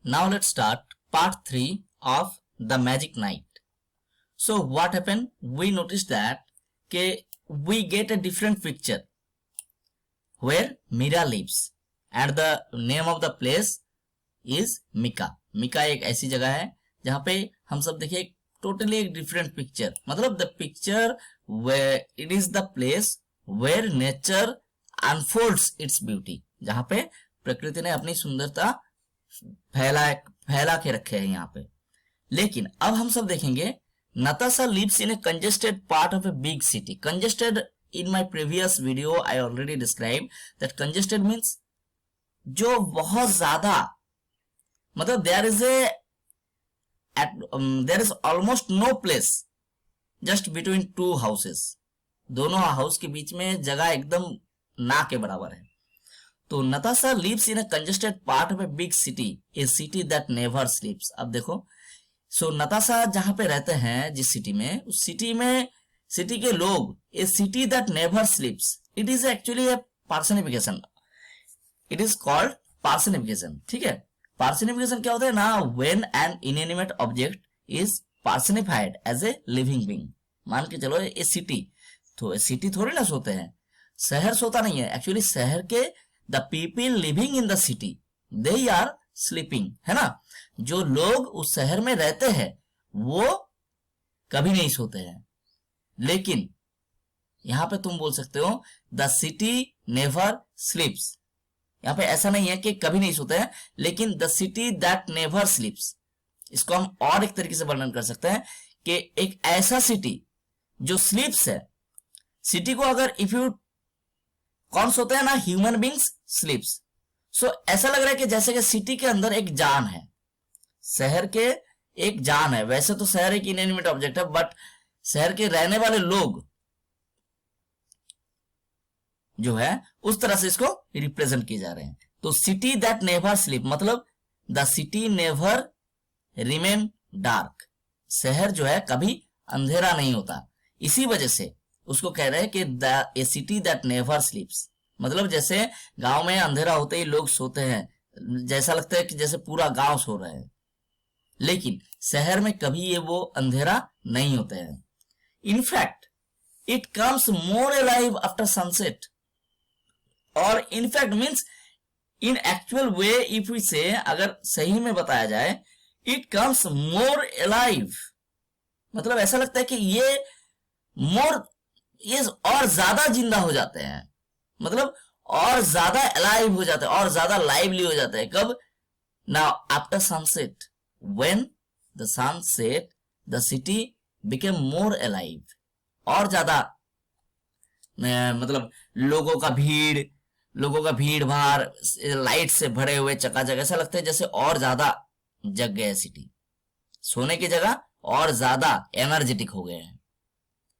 Now let's start part 3 of the magic night. So what happened? We noticed that we get a different picture where Mira lives and the name of the place is Mika. Mika एक ऐसी जगह है जहां पे हम सब देखिए totally एक डिफरेंट पिक्चर, मतलब the picture where it is the place where nature unfolds its beauty, जहां पे प्रकृति ने अपनी सुंदरता फैला के रखे हैं यहाँ पे। लेकिन अब हम सब देखेंगे Natasha lives in a congested part of a big city. Congested, in my previous video I already described that congested means जो बहुत ज्यादा, मतलब there is almost no place just between two houses. दोनों हाउस के बीच में जगह एकदम ना के बराबर है। तो Natasha lives in a congested part of a big city, a city that never sleeps. अब देखो, सो नताशा जहां पे रहते हैं जिस सिटी में, उस सिटी के लोग, a city that never sleeps, it is actually a personification, it is called personification. ठीक है, पार्सनिफिकेशन क्या होता है ना, when an inanimate object is personified as a living being. मान के चलो ए सिटी, तो ए सिटी थोड़ी ना सोते हैं, शहर सोता नहीं है, एक्चुअली शहर के the people living in the city they are sleeping, है ना। जो लोग उस शहर में रहते हैं वो कभी नहीं सोते हैं। लेकिन यहां पे तुम बोल सकते हो द सिटी नेवर स्लीप्स। यहां पे ऐसा नहीं है कि कभी नहीं सोते हैं, लेकिन द सिटी दैट नेवर स्लीप्स, इसको हम और एक तरीके से वर्णन कर सकते हैं कि एक ऐसा सिटी जो स्लीप्स है। सिटी को अगर इफ यू, कौन सोते हैं ना, ह्यूमन बींग्स स्लीप्स। सो ऐसा लग रहा है कि जैसे कि सिटी के अंदर एक जान है, शहर के एक जान है। वैसे तो शहर एक इनएनिमेट ऑब्जेक्ट है, बट शहर के रहने वाले लोग जो है उस तरह से इसको रिप्रेजेंट किए जा रहे हैं। तो सिटी दैट नेवर स्लीप मतलब the city never remain dark, शहर जो है कभी अंधेरा नहीं होता। इसी वजह से उसको कह रहे हैं कि the A city that never स्लीप्स, मतलब जैसे गांव में अंधेरा होते ही लोग सोते हैं, जैसा लगता है कि जैसे पूरा गांव सो रहे हैं, लेकिन शहर में कभी ये वो अंधेरा नहीं होते हैं। In fact it comes more alive after sunset, और in fact means in actual way if we say, अगर सही में बताया जाए, इट कम्स मोर अलाइव, मतलब ऐसा लगता है कि ये और ज्यादा जिंदा हो जाते हैं, मतलब और ज्यादा अलाइव हो जाते हैं, और ज्यादा लाइवली हो जाते हैं। कब? Now after sunset, when the sun set, the city became more alive, और ज्यादा मतलब लोगों का भीड़ भाड़, लाइट से भरे हुए चकाचक, ऐसा लगता है जैसे और ज्यादा जग गए सिटी, सोने की जगह और ज्यादा एनर्जेटिक हो गए हैं।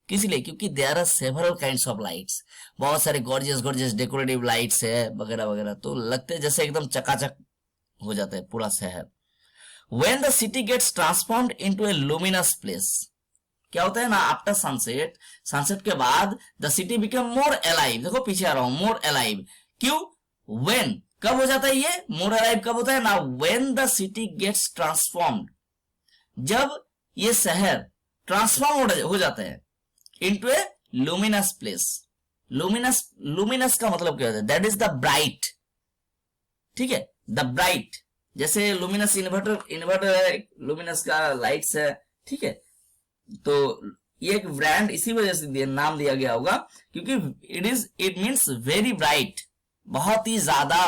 किस लिए? क्योंकि there are several kinds of lights, बहुत सारे गॉर्जियस डेकोरेटिव लाइट्स है वगैरह वगैरह, तो लगते हैं जैसे एकदम चकाचक हो जाता है पूरा शहर। When the city gets transformed into a luminous place, क्या होता है ना, आफ्टर सनसेट के बाद the city become more alive. देखो पीछे आ रहा हूं, मोर अलाइव क्यों? When, कब हो जाता है ये मोर अलाइव? कब होता है ना, when the city gets transformed, जब ये शहर ट्रांसफॉर्म हो जाता है into a luminous place। Luminous का मतलब क्या होता है? That is the bright. ठीक है, द ब्राइट, जैसे लुमिनस इन्वर्टर है, लुमिनस का लाइट्स है। ठीक है, तो ये एक ब्रांड इसी वजह से नाम दिया गया होगा, क्योंकि इट मीन्स वेरी ब्राइट, बहुत ही ज्यादा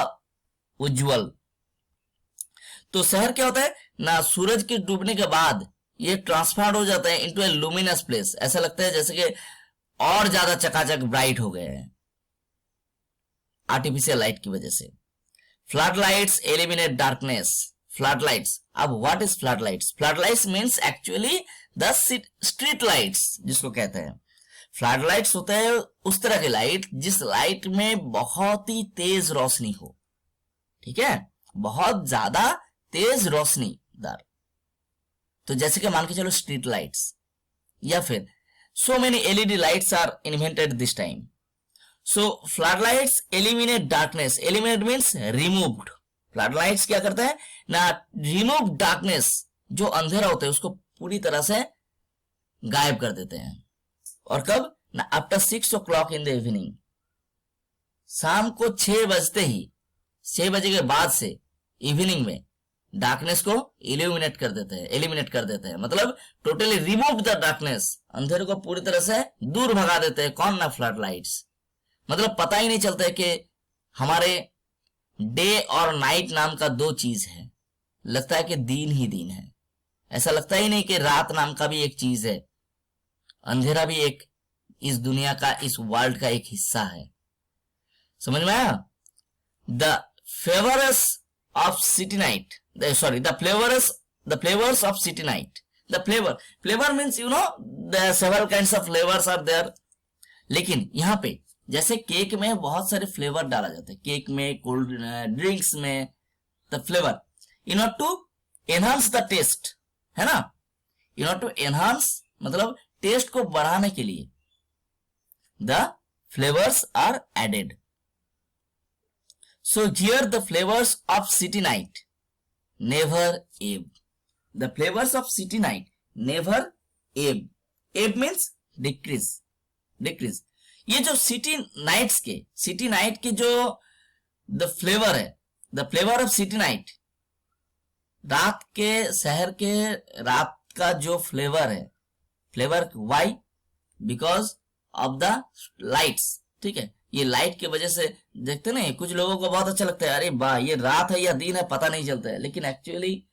उज्जवल। तो शहर क्या होता है ना, सूरज के डूबने के बाद ये ट्रांसफॉर्म हो जाता है इनटू ए लुमिनस प्लेस, ऐसा लगता है जैसे कि और ज्यादा चकाचक ब्राइट हो गए हैं आर्टिफिशियल लाइट की वजह से। Floodlights eliminate darkness. Floodlights. अब what is floodlights? Floodlights means actually the street lights, जिसको कहते हैं। Floodlights होते हैं उस तरह के लाइट जिस लाइट में बहुत ही तेज रोशनी हो। ठीक है, बहुत ज्यादा तेज रोशनी दार। तो जैसे कि मान के चलो स्ट्रीट लाइट्स, या फिर so many LED lights are invented this time. So floodlights eliminate darkness. Eliminate means removed. Flood lights क्या करते हैं ना, रिमूव डार्कनेस, जो अंधेरा होता है उसको पूरी तरह से गायब कर देते हैं। और कब ना, after 6 o'clock in the evening, शाम को 6 बजते ही, 6 बजे के बाद से इवनिंग में डार्कनेस को एलिमिनेट कर देते हैं, मतलब टोटली रिमूव द डार्कनेस, अंधेरे को पूरी तरह से दूर भगा देते हैं। कौन ना, फ्लड लाइट्स। मतलब पता ही नहीं चलता है कि हमारे डे और नाइट नाम का दो चीज है, लगता है कि दिन ही दिन है, ऐसा लगता ही नहीं कि रात नाम का भी एक चीज है, अंधेरा भी एक इस दुनिया का, इस वर्ल्ड का एक हिस्सा है। समझ में आया? The favours of city night, the flavors of city night. The flavor means there are several kinds of flavors are there. लेकिन यहाँ पे जैसे केक में बहुत सारे फ्लेवर डाला जाता है, केक में, कोल्ड ड्रिंक्स में, the flavour in order to enhance the taste, है ना, इन ऑर्डर टू एनहांस मतलब टेस्ट को बढ़ाने के लिए the flavours are added. So here the flavours of city night never ebb. The flavors of city night never ebb. Ebb means decrease. ये जो city night के जो द फ्लेवर है, the flavour of city night, रात के शहर के रात का जो फ्लेवर है, flavour why, because of the lights. ठीक है, ये लाइट की वजह से देखते नहीं, कुछ लोगों को बहुत अच्छा लगता है, अरे वाह ये रात है या दिन है पता नहीं चलता है, लेकिन एक्चुअली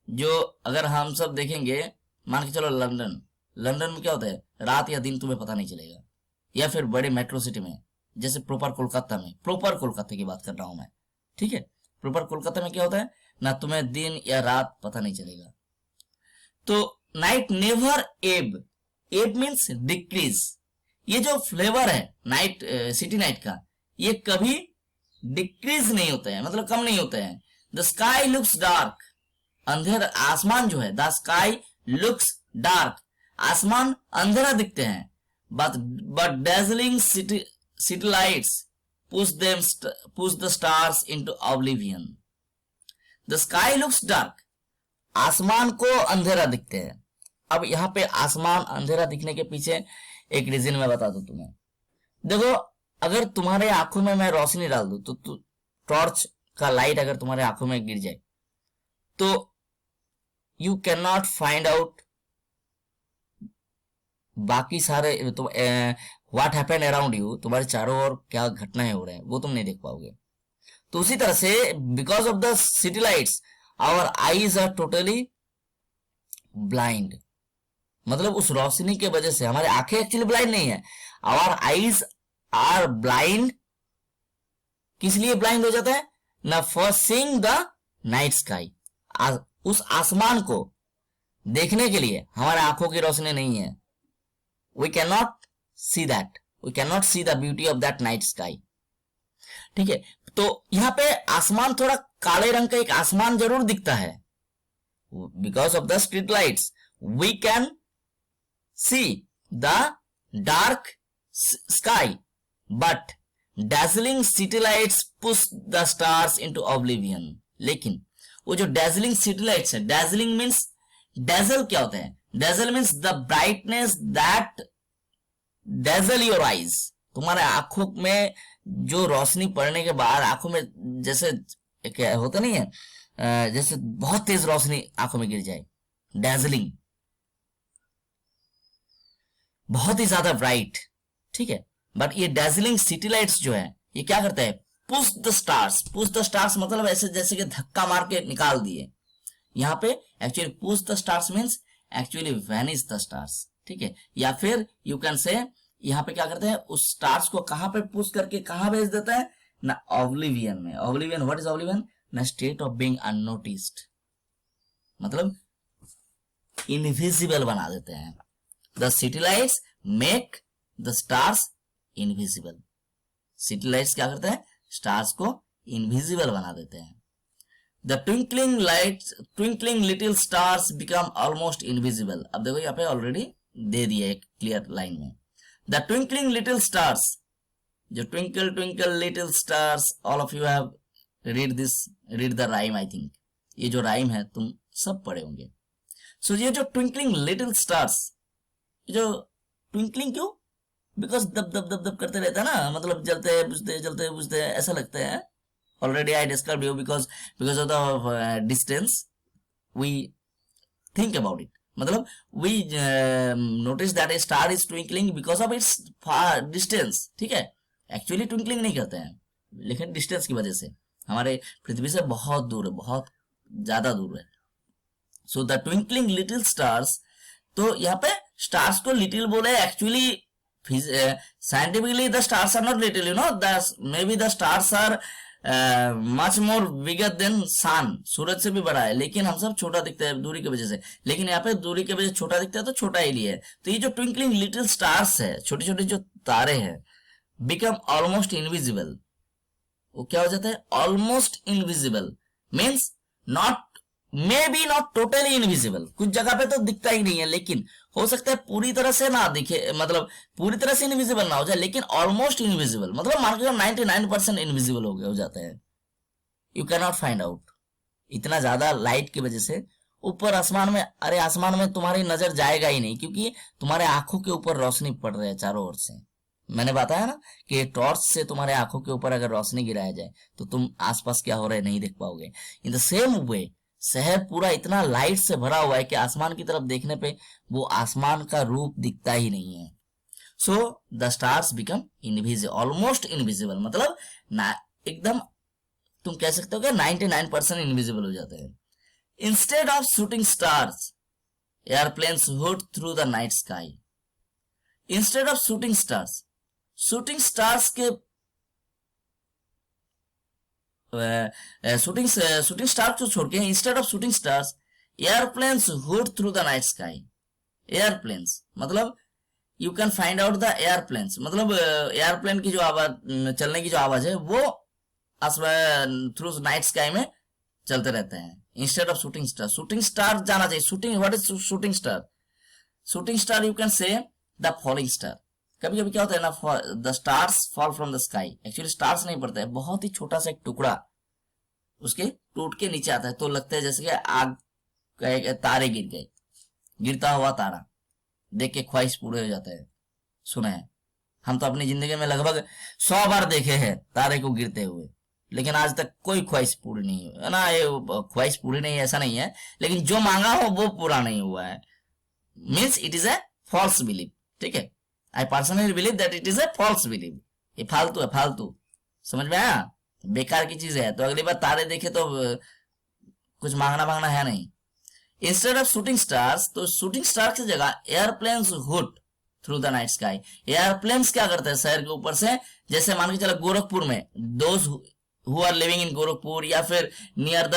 जो अगर हम सब देखेंगे, मान के चलो लंदन में क्या होता है, रात या दिन तुम्हें पता नहीं चलेगा, या फिर बड़े मेट्रो सिटी में, जैसे प्रॉपर कोलकाता की बात कर रहा हूं मैं, ठीक है, प्रॉपर कोलकाता में क्या होता है ना, तुम्हें दिन या रात पता नहीं चलेगा। तो नाइट नेवर एब मीन्स डिक्रीज। ये जो फ्लेवर है नाइट, सिटी नाइट का, ये कभी डिक्रीज नहीं होता है, मतलब कम नहीं होता है। द स्काई लुक्स डार्क, अंधेरा आसमान जो है, द स्काई लुक्स डार्क, आसमान अंधेरा दिखते हैं, but dazzling city lights push the stars into oblivion. The sky looks dark, आसमान को अंधेरा दिखते हैं। अब यहाँ पे आसमान अंधेरा दिखने के पीछे एक रीजन मैं बता दूं तुम्हें। देखो, अगर तुम्हारे आंखों में मैं रोशनी डाल दूं, तो टॉर्च का लाइट अगर तुम्हारे आंखों में गिर जाए, तो you can not find out बाकी सारे व्हाट हैपन अराउंड यू, तुम्हारे चारों ओर क्या घटनाएं हो रहे हैं वो तुम नहीं देख पाओगे। तो उसी तरह से because of the city lights our eyes are totally blind, मतलब उस रोशनी के वजह से हमारे आंखें एक्चुअली ब्लाइंड नहीं है, आवर आईज आर ब्लाइंड। किस लिए ब्लाइंड हो जाता है ना, for seeing the night sky, उस आसमान को देखने के लिए हमारे आंखों की रोशनी नहीं है। We can not see the beauty of that night sky. ठीक है, तो यहाँ पे आसमान थोड़ा काले रंग का एक आसमान जरूर दिखता है, because of the street lights we can see the dark sky, but dazzling city lights push the stars into oblivion. लेकिन वो जो dazzling city lights है, dazzling means, dazzle क्या होता है, dazzle means the brightness that dazzle your eyes. तुम्हारे आंखों में जो रोशनी पड़ने के बाद आंखों में जैसे क्या होता नहीं है, जैसे बहुत तेज रोशनी आंखों में गिर जाए, dazzling, बहुत ही ज्यादा ब्राइट। ठीक है, बट ये dazzling city lights जो है ये क्या करता है, पुश द स्टार्स मतलब ऐसे जैसे कि धक्का मार के निकाल दिए। यहाँ पे actually push the stars means actually vanish the stars. ठीक है, या फिर यू कैन से यहाँ पे क्या करते हैं, उस स्टार्स को कहां पे पुश करके कहां भेज देता है ना, ऑब्लिवियन में। ऑब्लिवियन, व्हाट इज ऑब्लिवियन ना, स्टेट ऑफ बीइंग अननोटिस्ड, मतलब इनविजिबल बना देते हैं। The city lights make the stars invisible. City lights क्या करते हैं, स्टार्स को इनविजिबल बना देते हैं। The twinkling little stars become almost invisible. अब देखो यहाँ पे ऑलरेडी दे दिया एक क्लियर लाइन में, द ट्विंकलिंग लिटिल स्टार्स, जो twinkle little stars, all of you have read the rhyme. I think ये जो राइम है तुम सब पढ़े होंगे। सो ये जो ट्विंकलिंग लिटिल स्टार्स, जो ट्विंकलिंग क्यों, बिकॉज दब दब दब दब करते रहता है ना, मतलब जलते बुझते ऐसा लगता है। Already I described you, because of the distance we think about it, मतलब we notice that a star is twinkling because of its far distance. ठीक है, एक्चुअली ट्विंकलिंग नहीं करते हैं, लेकिन डिस्टेंस की वजह से हमारे पृथ्वी से बहुत दूर है, बहुत ज्यादा दूर है। So the twinkling little stars, तो यहाँ पे स्टार्स को लिटिल बोले, actually scientifically the stars are not little, you know, maybe the stars are much more bigger than sun, सूरज से भी बड़ा है, लेकिन हम सब छोटा दिखता है दूरी की वजह से। लेकिन यहाँ पे दूरी की वजह से छोटा दिखता है तो छोटा ही लिया है। तो ये जो ट्विंकलिंग लिटिल स्टार्स है, छोटे छोटे जो तारे हैं, बिकम ऑलमोस्ट इनविजिबल। वो क्या हो जाता है, almost invisible, means not, may be not totally invisible, कुछ जगह पे तो दिखता ही नहीं है, लेकिन हो सकता है पूरी तरह से ना दिखे, मतलब पूरी तरह से इनविजिबल ना हो जाए, लेकिन ऑलमोस्ट इनविजिबल, मतलब मान के 99% इनविजिबल हो जाता है। You can not find out, इतना ज्यादा लाइट की वजह से ऊपर आसमान में, अरे आसमान में तुम्हारी नजर जाएगा ही नहीं, क्योंकि तुम्हारे आंखों के ऊपर रोशनी पड़ रही है चारों ओर से। मैंने बताया ना कि टॉर्च से तुम्हारे आंखों के ऊपर अगर रोशनी गिराया जाए तो तुम आसपास क्या हो रहा है नहीं देख पाओगे। इन द सेम वे शहर पूरा इतना लाइट से भरा हुआ है कि आसमान की तरफ देखने पे वो आसमान का रूप दिखता ही नहीं है। So the stars become invisible, almost invisible, मतलब ना एकदम तुम कह सकते हो कि 99% इनविजिबल हो जाते हैं। Instead of shooting stars, airplanes hood through the night sky. Instead of shooting stars, shooting stars के शूटिंग स्टार को छोड़ के, instead of shooting stars airplanes hood through the night sky. Airplanes मतलब you can find out the airplanes, मतलब airplane की जो आवाज, चलने की जो आवाज है वो थ्रू नाइट स्काई में चलते रहते हैं। Instead of shooting star, shooting star जाना चाहिए। Shooting, what is shooting star? Shooting star you can say the falling star. कभी कभी क्या होता है ना, the stars fall from the sky, actually stars नहीं पड़ता है, बहुत ही छोटा सा एक टुकड़ा उसके टूट के नीचे आता है, तो लगता है जैसे कि आग का तारे गिर गए, गिरता हुआ तारा देख के ख्वाहिश पूरे हो जाता है। सुना है, हम तो अपनी जिंदगी में लगभग 100 बार देखे हैं तारे को गिरते हुए, लेकिन आज तक कोई ख्वाहिश पूरी नहीं हुई है ना। ये ख्वाहिश पूरी नहीं है ऐसा नहीं है, लेकिन जो मांगा हो वो पूरा नहीं हुआ है, means it is a false believe. ठीक है, I personally believe that it is a false believe. ये फालतू है, फालतू, समझ में आया, बेकार की चीज है। तो अगली बार तारे देखे तो कुछ मांगना है नहीं। इंस्टेड ऑफ शूटिंग स्टार्स, तो शूटिंग स्टार की जगह airplanes hood through the night sky. Airplanes क्या करते हैं शहर के ऊपर से, जैसे मान के चलो गोरखपुर में, those who are living in Gorakhpur या फिर नियर द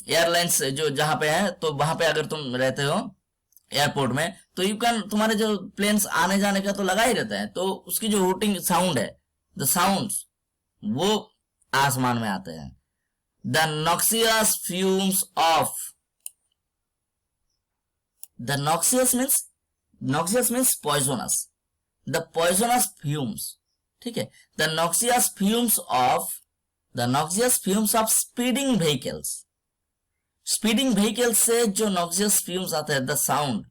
एयरलाइंस जो जहां पे है, तो वहां पे अगर तुम रहते हो एयरपोर्ट में, तो यू कैन, तुम्हारे जो प्लेन्स आने जाने का तो लगा ही रहता है, तो उसकी जो हुटिंग साउंड है, द साउंड्स, वो आसमान में आते हैं। The noxious fumes of, the noxious means poisonous, the poisonous fumes. ठीक है, the noxious fumes of speeding vehicles. Speeding vehicles से जो नॉक्सियस फ्यूम्स आते हैं, the sound,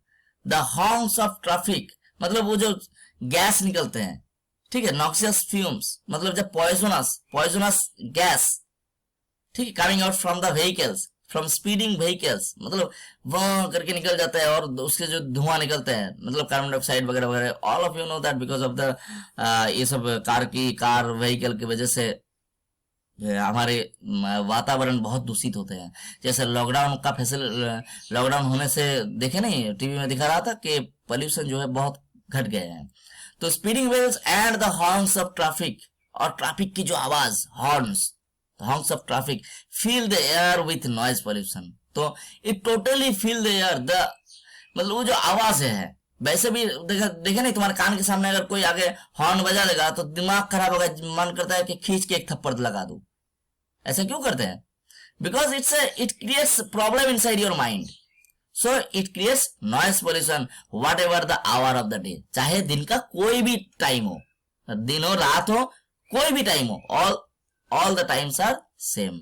the horns of traffic, मतलब वो जो गैस निकलते हैं। ठीक है, नॉक्सियस फ्यूम्स मतलब जब पॉइजनस गैस, ठीक है, coming out from the vehicles, from speeding vehicles, मतलब वहां करके निकल जाता है, और उसके जो धुआं निकलते हैं, मतलब कार्बन डाइऑक्साइड वगैरह वगैरह, all of you know that because of the ये सब कार व्हीकल की वजह से हमारे वातावरण बहुत दूषित होते हैं। जैसे लॉकडाउन होने से देखे नहीं, टीवी में दिखा रहा था कि पोल्यूशन जो है बहुत घट गए हैं। तो speeding vehicles and the horns of traffic, और ट्रैफिक की जो आवाज, horns of traffic, fill the air with noise pollution. तो it totally fill the air, मतलब वो जो आवाज है, वैसे भी देखे नहीं, तुम्हारे कान के सामने अगर कोई आगे हॉर्न बजा देगा तो दिमाग खराब होगा, मन करता है कि खींच के एक थप्पड़ लगा दूं। ऐसा क्यों करते हैं? Because it creates problem inside your mind, so it creates noise pollution what ever the hour of the day, चाहे दिन का कोई भी टाइम हो, दिन हो रात हो, कोई भी टाइम हो, all the times are same.